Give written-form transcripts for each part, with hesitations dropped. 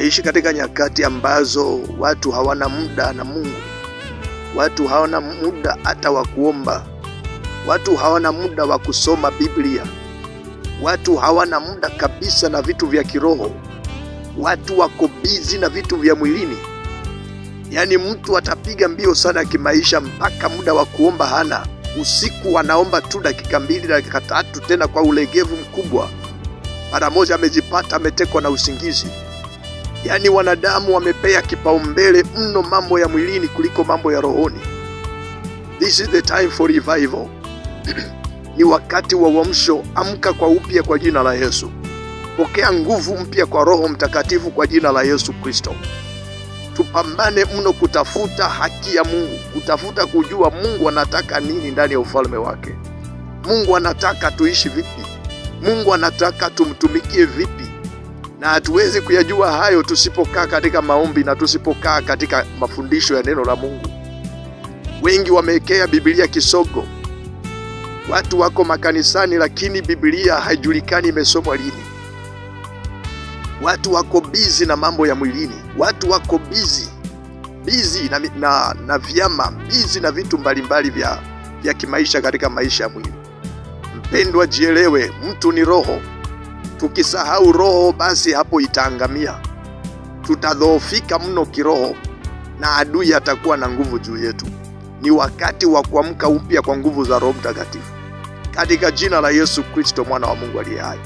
Tunaishi katika nyakati ambazo watu hawana muda na Mungu. Watu hawana muda hata wa kuomba. Watu hawana muda wa kusoma Biblia. Watu hawana muda kabisa na vitu vya kiroho. Watu wako busy na vitu vya mwilini. Yaani mtu atapiga mbio sana kimaisha mpaka muda wa kuomba hana. Usiku anaomba tu dakika 2, dakika 3, tena kwa ulegevu mkubwa. Mara moja amejipata ametekwa na usingizi. Yaani wanadamu wamepea kipaumbele mno mambo ya mwilini kuliko mambo ya rohoni. This is the time for revival. Ni wakati wa uamsho. Amka kwa upya kwa jina la Yesu. Pokea nguvu mpya kwa Roho Mtakatifu kwa jina la Yesu Kristo. Tupambane mno kutafuta haki ya Mungu, kutafuta kujua Mungu anataka nini ndani ya ufalme wake. Mungu anataka tuishi vipi? Mungu anataka tumtumikie vipi? Na hatuwezi kuyajua hayo tusipokaa katika maombi na tusipokaa katika mafundisho ya neno la Mungu. Wengi wamekea Biblia kisogo. Watu wako makanisani lakini Biblia haijulikani imesomwa lini. Watu wako busy na mambo ya mwilini. Watu wako busy na vyama, busy na vitu mbalimbali vya kimaisha katika maisha ya mwili. Mpendwa, jielewe, mtu ni roho. Tukisahau roho, basi hapo itaangamia. Tutadhoofika mno kiroho na adui atakuwa na nguvu juu yetu. Ni wakati wa kuamka upya kwa nguvu za Roho Mtakatifu katika jina la Yesu Kristo, mwana wa Mungu aliye hai.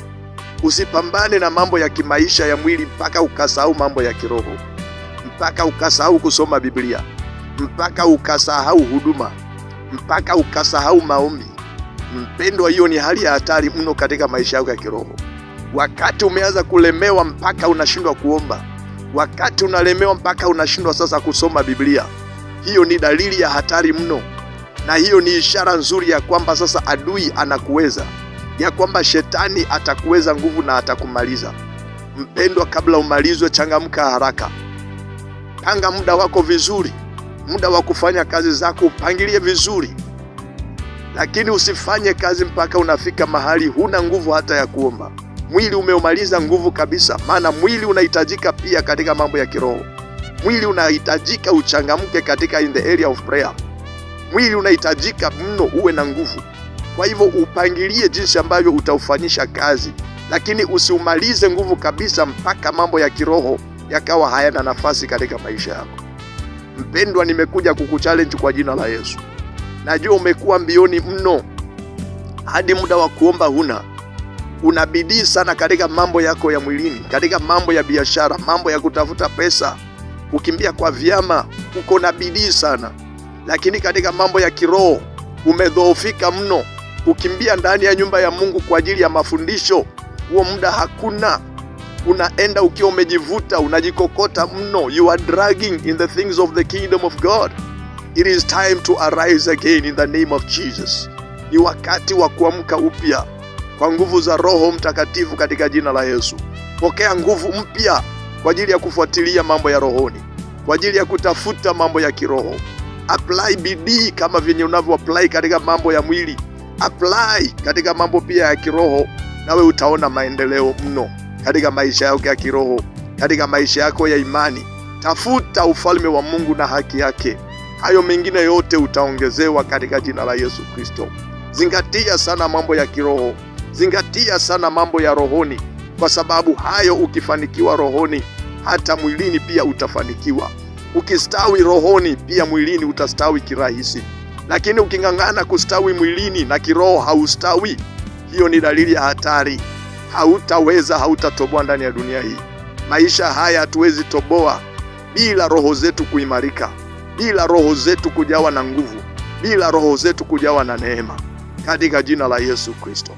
Usipambane na mambo ya kimaisha ya mwili mpaka ukasahau mambo ya kiroho, mpaka ukasahau kusoma Biblia, mpaka ukasahau huduma, mpaka ukasahau maombi. Mpendwa, hiyo ni hali ya hatari mno katika maisha yako ya kiroho. Wakati umeanza kulemewa mpaka unashindwa kuomba, wakati unalemewa mpaka unashindwa sasa kusoma Biblia, hiyo ni dalili ya hatari mno, na hiyo ni ishara nzuri ya kwamba sasa adui anakuweza, ya kwamba shetani atakuweza nguvu na atakumaliza. Mpendwa, kabla umalizwe, changamka haraka. Panga muda wako vizuri, muda wa kufanya kazi zako upangilie vizuri, lakini usifanye kazi mpaka unafika mahali huna nguvu hata ya kuomba. Mwili umeumaliza nguvu kabisa, maana mwili unahitajika pia katika mambo ya kiroho. Mwili unahitajika uchangamke katika in the area of prayer. Mwili unahitajika mno uwe na nguvu. Kwa hivyo upangilie jinsi ambavyo utaufanyisha kazi, lakini usiumalize nguvu kabisa mpaka mambo ya kiroho yakawa hayana nafasi katika maisha yako. Mpendwa, nimekuja kukuchallenge kwa jina la Yesu. Najua umekuwa mbioni mno hadi muda wa kuomba huna. Unabidii sana katika mambo yako ya mwilini, katika mambo ya biashara, mambo ya kutafuta pesa, kukimbia kwa vyama, uko na bidii sana. Lakini katika mambo ya kiroho umedhoofika mno. Kukimbia ndani ya nyumba ya Mungu kwa ajili ya mafundisho, huo muda hakuna. Unaenda ukiwa umejivuta, unajikokota mno. You are dragging in the things of the kingdom of God. It is time to arise again in the name of Jesus. Ni wakati wa kuamka upya kwa nguvu za Roho Mtakatifu katika jina la Yesu. Pokea nguvu mpya kwa ajili ya kufuatilia mambo ya rohoni, kwa ajili ya kutafuta mambo ya kiroho. Apply bidii kama vyenye unavyo apply katika mambo ya mwili. Apply katika mambo pia ya kiroho, nawe utaona maendeleo mno katika maisha yako ya kiroho, katika maisha yako ya imani. Tafuta ufalme wa Mungu na haki yake. Hayo mengine yote utaongezewa katika jina la Yesu Kristo. Zingatia sana mambo ya kiroho. Zingatia sana mambo ya rohoni, kwa sababu hayo ukifanikiwa rohoni, hata mwilini pia utafanikiwa. Ukistawi rohoni, pia mwilini utastawi kirahisi. Lakini ukingangana kustawi mwilini na kiroho haustawi, hiyo ni dalili ya hatari. Hautatoboa ndani ya dunia hii. Maisha haya hatuwezi toboa bila roho zetu kuimarika, bila roho zetu kujawa na nguvu, bila roho zetu kujawa na neema, katika jina la Yesu Kristo.